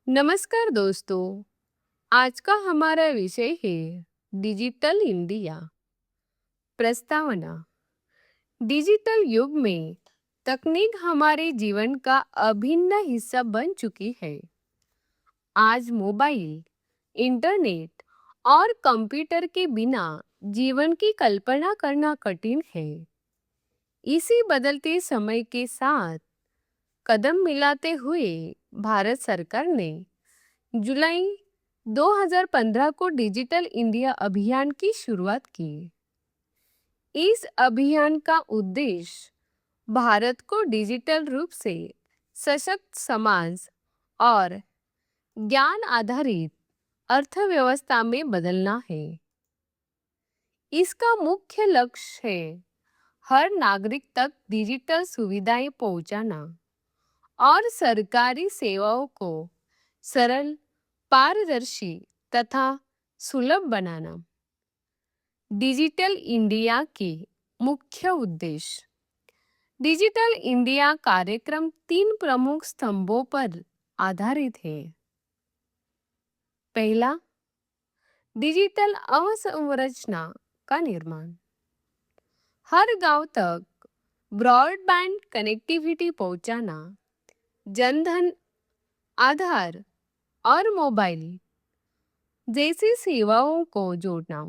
नमस्कार दोस्तों। आज का हमारा विषय है डिजिटल इंडिया। प्रस्तावना। डिजिटल युग में तकनीक हमारे जीवन का अभिन्न हिस्सा बन चुकी है। आज मोबाइल, इंटरनेट और कंप्यूटर के बिना जीवन की कल्पना करना कठिन है। इसी बदलते समय के साथ कदम मिलाते हुए भारत सरकार ने जुलाई 2015 को डिजिटल इंडिया अभियान की शुरुआत की। इस अभियान का उद्देश्य भारत को डिजिटल रूप से सशक्त समाज और ज्ञान आधारित अर्थव्यवस्था में बदलना है। इसका मुख्य लक्ष्य है हर नागरिक तक डिजिटल सुविधाएं पहुंचाना और सरकारी सेवाओं को सरल, पारदर्शी तथा सुलभ बनाना। डिजिटल इंडिया के मुख्य उद्देश्य। डिजिटल इंडिया कार्यक्रम 3 प्रमुख स्तंभों पर आधारित है। पहला, डिजिटल अवसंरचना का निर्माण। हर गांव तक ब्रॉडबैंड कनेक्टिविटी पहुंचाना, जनधन, आधार और मोबाइल जैसी सेवाओं को जोड़ना।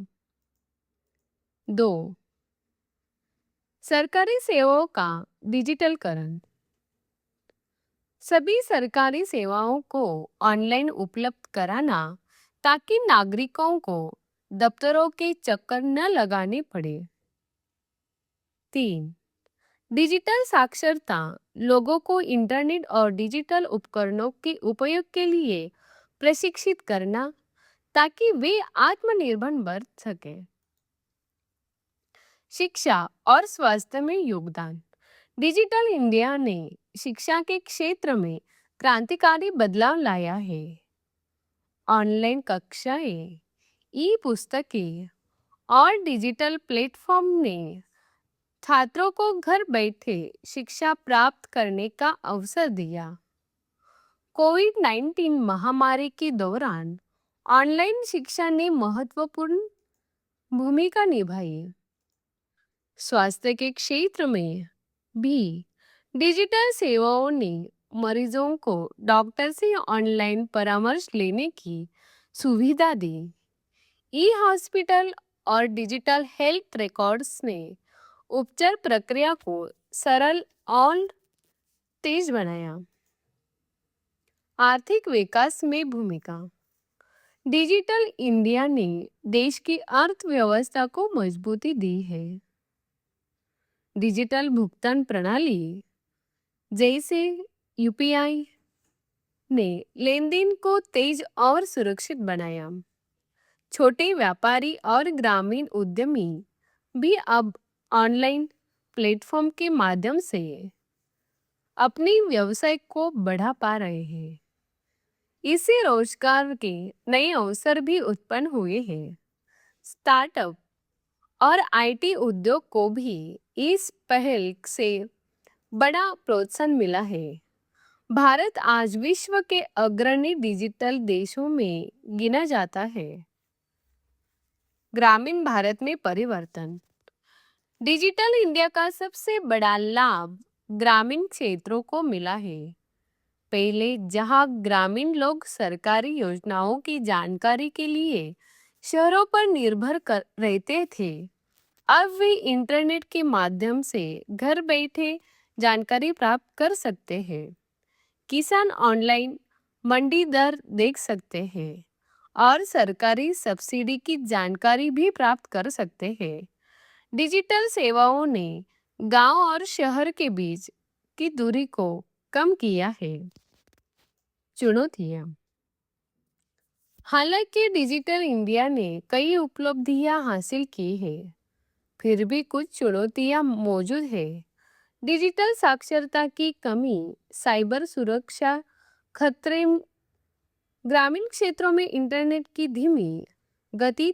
2, सरकारी सेवाओं का डिजिटलकरण। सभी सरकारी सेवाओं को ऑनलाइन उपलब्ध कराना ताकि नागरिकों को दफ्तरों के चक्कर न लगाने पड़े। 3, डिजिटल साक्षरता। लोगों को इंटरनेट और डिजिटल उपकरणों के उपयोग के लिए प्रशिक्षित करना ताकि वे आत्मनिर्भर बन सके। शिक्षा और स्वास्थ्य में योगदान। डिजिटल इंडिया ने शिक्षा के क्षेत्र में क्रांतिकारी बदलाव लाया है। ऑनलाइन कक्षाएं, ई पुस्तकें और डिजिटल प्लेटफॉर्म ने छात्रों को घर बैठे शिक्षा प्राप्त करने का अवसर दिया। कोविड-19 महामारी के दौरान ऑनलाइन शिक्षा ने महत्वपूर्ण भूमिका निभाई। स्वास्थ्य के क्षेत्र में भी डिजिटल सेवाओं ने मरीजों को डॉक्टर से ऑनलाइन परामर्श लेने की सुविधा दी। ई हॉस्पिटल और डिजिटल हेल्थ रिकॉर्ड्स ने उपचार प्रक्रिया को सरल और तेज बनाया। आर्थिक विकास में भूमिका। डिजिटल इंडिया ने देश की अर्थव्यवस्था को मजबूती दी है। डिजिटल भुगतान प्रणाली जैसे यूपीआई ने लेनदेन को तेज और सुरक्षित बनाया। छोटे व्यापारी और ग्रामीण उद्यमी भी अब ऑनलाइन प्लेटफॉर्म के माध्यम से अपनी व्यवसाय को बढ़ा पा रहे हैं। इससे रोजगार के नए अवसर भी उत्पन्न हुए हैं। स्टार्टअप और आईटी उद्योग को भी इस पहल से बड़ा प्रोत्साहन मिला है। भारत आज विश्व के अग्रणी डिजिटल देशों में गिना जाता है। ग्रामीण भारत में परिवर्तन। डिजिटल इंडिया का सबसे बड़ा लाभ ग्रामीण क्षेत्रों को मिला है। पहले जहां ग्रामीण लोग सरकारी योजनाओं की जानकारी के लिए शहरों पर निर्भर रहते थे, अब वे इंटरनेट के माध्यम से घर बैठे जानकारी प्राप्त कर सकते हैं। किसान ऑनलाइन मंडी दर देख सकते हैं और सरकारी सब्सिडी की जानकारी भी प्राप्त कर सकते हैं। डिजिटल सेवाओं ने गांव और शहर के बीच की दूरी को कम किया है। चुनौतियां। हालांकि डिजिटल इंडिया ने कई उपलब्धियां हासिल की हैं, फिर भी कुछ चुनौतियां मौजूद हैं। डिजिटल साक्षरता की कमी, साइबर सुरक्षा खतरे, ग्रामीण क्षेत्रों में इंटरनेट की धीमी गति,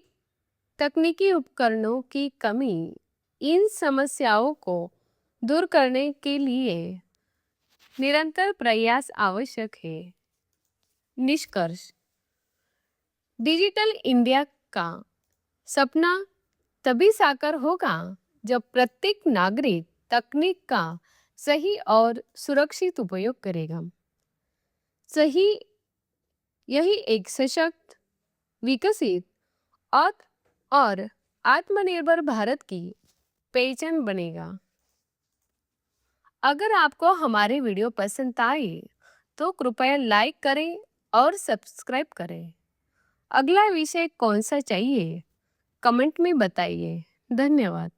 तकनीकी उपकरणों की कमी। इन समस्याओं को दूर करने के लिए निरंतर प्रयास आवश्यक है। निष्कर्ष, डिजिटल इंडिया का सपना तभी साकार होगा जब प्रत्येक नागरिक तकनीक का सही और सुरक्षित उपयोग करेगा। सही यही एक सशक्त, विकसित और और आत्मनिर्भर भारत की पहचान बनेगा। अगर आपको हमारे वीडियो पसंद आए तो कृपया लाइक करें और सब्सक्राइब करें। अगला विषय कौन सा चाहिए कमेंट में बताइए। धन्यवाद।